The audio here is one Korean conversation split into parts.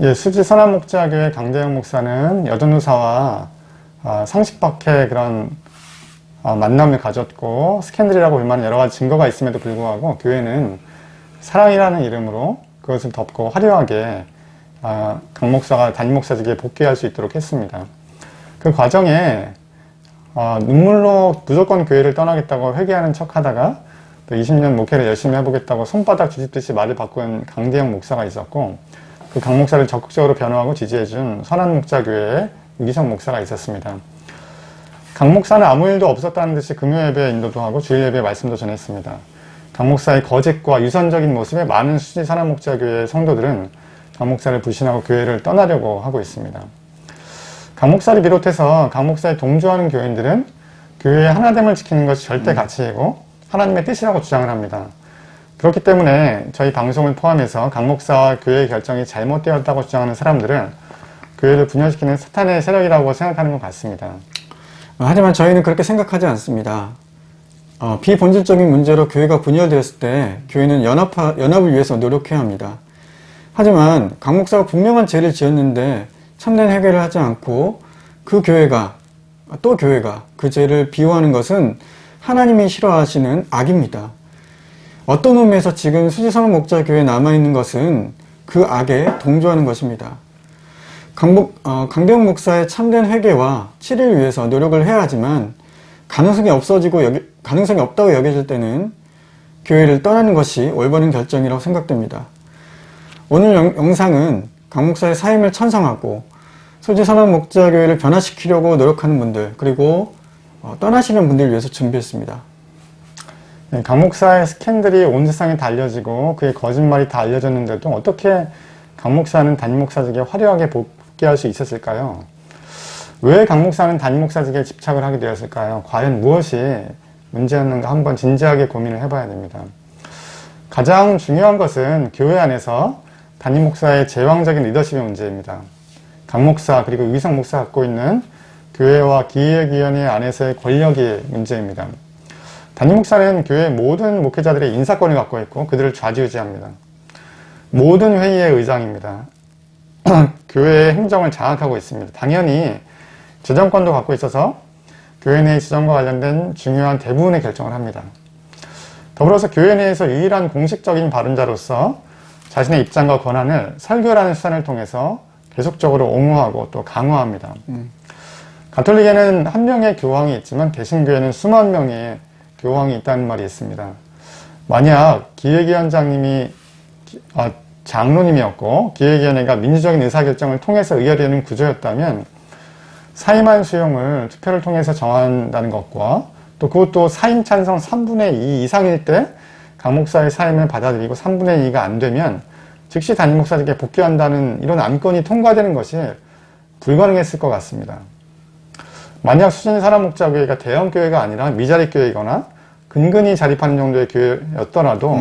예, 수지 선한목자교회 강대영 목사는 여전도사와 상식밖의 그런 만남을 가졌고 스캔들이라고 볼 만한 여러 가지 증거가 있음에도 불구하고 교회는 사랑이라는 이름으로 그것을 덮고 화려하게 강 목사가 담임 목사직에 복귀할 수 있도록 했습니다. 그 과정에 눈물로 무조건 교회를 떠나겠다고 회개하는 척 하다가 또 20년 목회를 열심히 해보겠다고 손바닥 뒤집듯이 말을 바꾼 강대영 목사가 있었고, 그 강 목사를 적극적으로 변호하고 지지해준 선한목자교회의 유기성 목사가 있었습니다. 강 목사는 아무 일도 없었다는 듯이 금요예배 인도도 하고 주일예배 말씀도 전했습니다. 강 목사의 거짓과 유선적인 모습에 많은 수지 선한목자교회의 성도들은 강 목사를 불신하고 교회를 떠나려고 하고 있습니다. 강 목사를 비롯해서 강 목사에 동조하는 교인들은 교회의 하나됨을 지키는 것이 절대 가치이고 하나님의 뜻이라고 주장을 합니다. 그렇기 때문에 저희 방송을 포함해서 강 목사와 교회의 결정이 잘못되었다고 주장하는 사람들은 교회를 분열시키는 사탄의 세력이라고 생각하는 것 같습니다. 하지만 저희는 그렇게 생각하지 않습니다. 비본질적인 문제로 교회가 분열되었을 때 교회는 연합을 위해서 노력해야 합니다. 하지만 강 목사가 분명한 죄를 지었는데 참된 회개를 하지 않고 그 교회가 그 죄를 비호하는 것은 하나님이 싫어하시는 악입니다. 어떤 의미에서 지금 수지선한목자교회에 남아있는 것은 그 악에 동조하는 것입니다. 강대영 목사의 참된 회개와 치료를 위해서 노력을 해야 하지만 가능성이 없다고 여겨질 때는 교회를 떠나는 것이 올바른 결정이라고 생각됩니다. 오늘 영상은 강 목사의 사임을 찬성하고 수지선한목자교회를 변화시키려고 노력하는 분들, 그리고 떠나시는 분들을 위해서 준비했습니다. 네, 강 목사의 스캔들이 온 세상에 다 알려지고 그의 거짓말이 다 알려졌는데도 어떻게 강 목사는 담임 목사직에 화려하게 복귀할 수 있었을까요? 왜 강 목사는 담임 목사직에 집착을 하게 되었을까요? 과연 무엇이 문제였는가 한번 진지하게 고민을 해봐야 됩니다. 가장 중요한 것은 교회 안에서 담임 목사의 제왕적인 리더십의 문제입니다. 강 목사 그리고 유기성 목사가 갖고 있는 교회와 기획위원회 안에서의 권력의 문제입니다. 담임 목사는 교회 모든 목회자들의 인사권을 갖고 있고 그들을 좌지우지합니다. 모든 회의의 의장입니다. 교회의 행정을 장악하고 있습니다. 당연히 재정권도 갖고 있어서 교회 내 지정과 관련된 중요한 대부분의 결정을 합니다. 더불어서 교회 내에서 유일한 공식적인 발언자로서 자신의 입장과 권한을 설교라는 수단을 통해서 계속적으로 옹호하고 또 강화합니다. 가톨릭에는 한 명의 교황이 있지만 개신교에는 수만 명의 교황이 있다는 말이 있습니다. 만약 기획위원장님이 장로님이었고 기획위원회가 민주적인 의사결정을 통해서 의결되는 구조였다면 사임한 수용을 투표를 통해서 정한다는 것과 또 그것도 사임 찬성 3분의 2 이상일 때 강 목사의 사임을 받아들이고 3분의 2가 안 되면 즉시 담임 목사직에 복귀한다는 이런 안건이 통과되는 것이 불가능했을 것 같습니다. 만약 수진 선한목자교회가 대형 교회가 아니라 미자립 교회이거나 근근히 자립하는 정도의 교회였더라도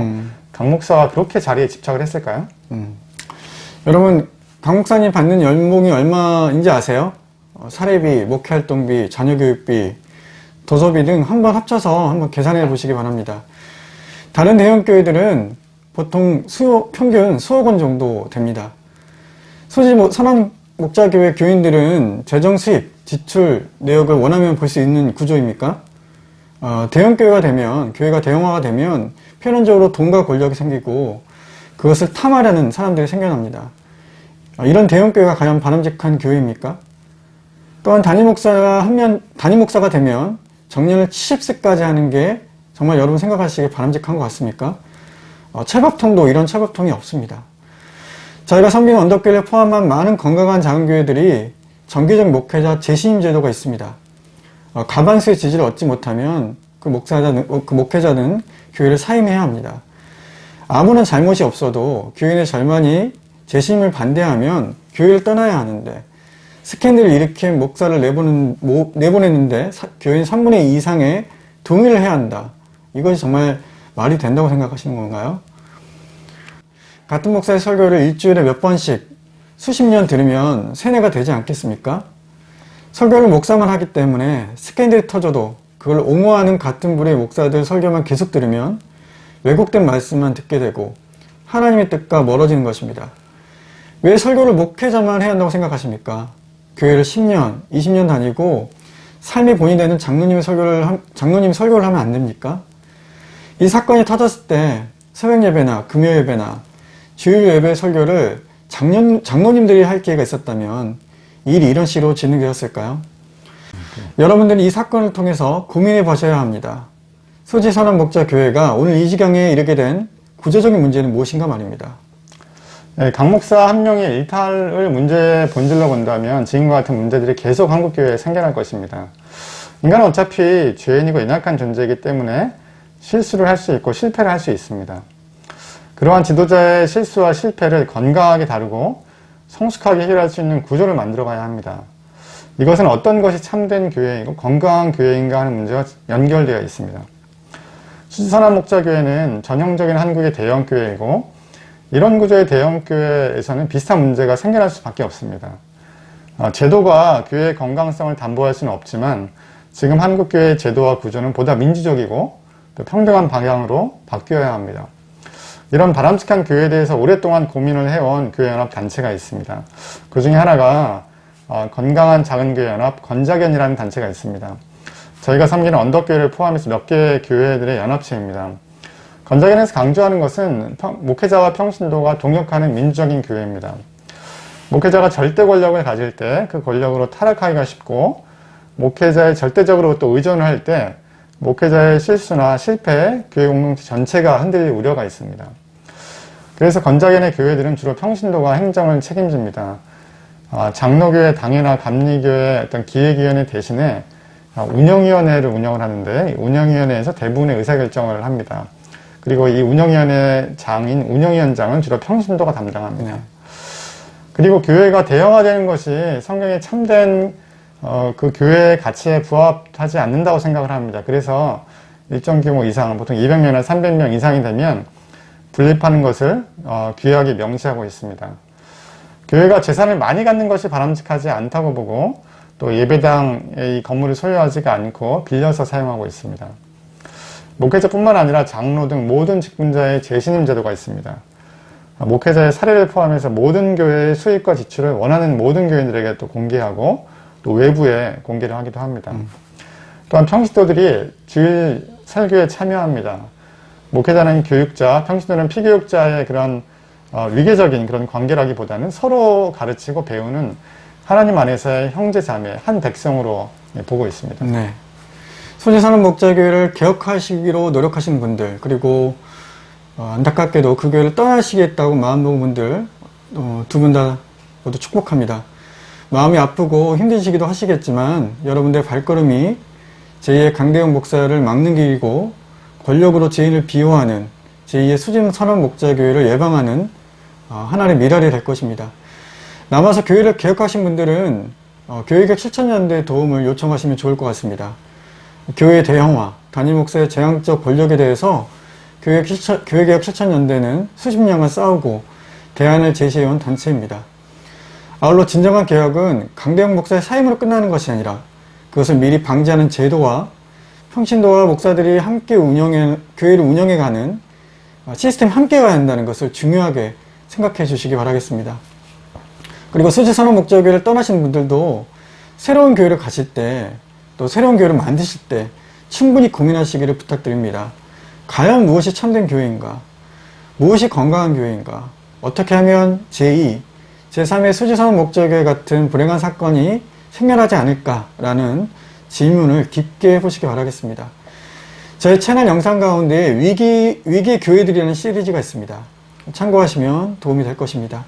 강 목사가 그렇게 자리에 집착을 했을까요? 여러분, 강 목사님 받는 연봉이 얼마인지 아세요? 사례비, 목회활동비, 자녀교육비, 도서비 등 한번 합쳐서 한번 계산해 보시기 바랍니다. 다른 대형 교회들은 보통 평균 수억 원 정도 됩니다. 수지 선한목자교회 교인들은 재정 수입, 지출 내역을 원하면 볼 수 있는 구조입니까? 대형 교회가 대형화가 되면 필연적으로 돈과 권력이 생기고 그것을 탐하려는 사람들이 생겨납니다. 이런 대형 교회가 과연 바람직한 교회입니까? 또한 담임 목사가 되면 정년을 70세까지 하는 게 정말 여러분 생각하시기에 바람직한 것 같습니까? 철밥통도 이런 철밥통이 없습니다. 저희가 섬기는 언덕교회를 포함한 많은 건강한 작은 교회들이 정기적 목회자 재신임 제도가 있습니다. 과반수의 지지를 얻지 못하면 그 목회자는 교회를 사임해야 합니다. 아무런 잘못이 없어도 교인의 절반이 재신임을 반대하면 교회를 떠나야 하는데 스캔들을 일으킨 목사를 내보냈는데 교인 3분의 2 이상의 동의를 해야 한다. 이것이 정말 말이 된다고 생각하시는 건가요? 같은 목사의 설교를 일주일에 몇 번씩 수십 년 들으면 세뇌가 되지 않겠습니까? 설교를 목사만 하기 때문에 스캔들이 터져도 그걸 옹호하는 같은 부류의 목사들 설교만 계속 들으면 왜곡된 말씀만 듣게 되고 하나님의 뜻과 멀어지는 것입니다. 왜 설교를 목회자만 해야 한다고 생각하십니까? 교회를 10년, 20년 다니고 삶이 본이 되는 장로님이 설교를 하면 안 됩니까? 이 사건이 터졌을 때 새벽 예배나 금요 예배나 주일 예배 설교를 장로님들이 할 기회가 있었다면 일이 이런 식으로 진행되었을까요? 여러분들은 이 사건을 통해서 고민해 보셔야 합니다. 수지선언 목자 교회가 오늘 이 지경에 이르게 된 구조적인 문제는 무엇인가 말입니다. 네, 강 목사 한 명의 일탈을 문제의 본질로 본다면 지금과 같은 문제들이 계속 한국교회에 생겨날 것입니다. 인간은 어차피 죄인이고 연약한 존재이기 때문에 실수를 할 수 있고 실패를 할 수 있습니다. 그러한 지도자의 실수와 실패를 건강하게 다루고 성숙하게 해결할 수 있는 구조를 만들어 가야 합니다. 이것은 어떤 것이 참된 교회이고 건강한 교회인가 하는 문제와 연결되어 있습니다. 수지선한 목자교회는 전형적인 한국의 대형교회이고 이런 구조의 대형교회에서는 비슷한 문제가 생겨날 수밖에 없습니다. 제도가 교회의 건강성을 담보할 수는 없지만 지금 한국교회의 제도와 구조는 보다 민주적이고 또 평등한 방향으로 바뀌어야 합니다. 이런 바람직한 교회에 대해서 오랫동안 고민을 해온 교회연합단체가 있습니다. 그 중에 하나가 건강한 작은교회연합 건자견이라는 단체가 있습니다. 저희가 섬기는 언덕교회를 포함해서 몇 개의 교회들의 연합체입니다. 건자견에서 강조하는 것은 목회자와 평신도가 동역하는 민주적인 교회입니다. 목회자가 절대 권력을 가질 때 그 권력으로 타락하기가 쉽고 목회자의 절대적으로 또 의존을 할 때 목회자의 실수나 실패에 교회 공동체 전체가 흔들릴 우려가 있습니다. 그래서 건자견의 교회들은 주로 평신도가 행정을 책임집니다. 장로교회, 당회나 감리교회 어떤 기획위원회 대신에 운영위원회를 운영을 하는데 운영위원회에서 대부분의 의사결정을 합니다. 그리고 이 운영위원회 장인 운영위원장은 주로 평신도가 담당합니다. 그리고 교회가 대형화되는 것이 성경의 참된 그 교회의 가치에 부합하지 않는다고 생각을 합니다. 그래서 일정 규모 이상, 보통 200명이나 300명 이상이 되면 분립하는 것을 규약에 명시하고 있습니다. 교회가 재산을 많이 갖는 것이 바람직하지 않다고 보고 또 예배당의 이 건물을 소유하지가 않고 빌려서 사용하고 있습니다. 목회자뿐만 아니라 장로 등 모든 직분자의 재신임 제도가 있습니다. 목회자의 사례를 포함해서 모든 교회의 수입과 지출을 원하는 모든 교인들에게 또 공개하고 또 외부에 공개를 하기도 합니다. 또한 평신도들이 주일 설교에 참여합니다. 목회자는 교육자, 평신도는 피교육자의 그런 위계적인 그런 관계라기보다는 서로 가르치고 배우는 하나님 안에서의 형제 자매, 한 백성으로 보고 있습니다. 네. 수지선언 목자교회를 개혁하시기로 노력하시는 분들, 그리고 안타깝게도 그 교회를 떠나시겠다고 마음먹은 분들 두 분 다 모두 축복합니다. 마음이 아프고 힘드시기도 하시겠지만 여러분들의 발걸음이 제2의 강대영 목사를 막는 길이고 권력으로 죄인을 비호하는 제2의 수지선언 목자교회를 예방하는 하나의 미랄이 될 것입니다. 남아서 교회를 개혁하신 분들은 교회개혁 실천연대의 도움을 요청하시면 좋을 것 같습니다. 교회 대형화, 단임 목사의 재앙적 권력에 대해서 교회개혁 실천연대는 수십 년간 싸우고 대안을 제시해온 단체입니다. 아울러 진정한 개혁은 강대영 목사의 사임으로 끝나는 것이 아니라 그것을 미리 방지하는 제도와 평신도와 목사들이 함께 교회를 운영해가는 시스템 함께 가야 한다는 것을 중요하게 생각해 주시기 바라겠습니다. 그리고 수지선언 목자교회를 떠나시는 분들도 새로운 교회를 가실 때 또 새로운 교회를 만드실 때 충분히 고민하시기를 부탁드립니다. 과연 무엇이 참된 교회인가? 무엇이 건강한 교회인가? 어떻게 하면 제2, 제3의 수지선언 목자교회 같은 불행한 사건이 생겨나지 않을까라는 질문을 깊게 해보시기 바라겠습니다. 저희 채널 영상 가운데 위기 교회들이라는 시리즈가 있습니다. 참고하시면 도움이 될 것입니다.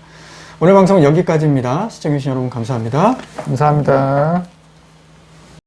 오늘 방송은 여기까지입니다. 시청해주신 여러분 감사합니다. 감사합니다.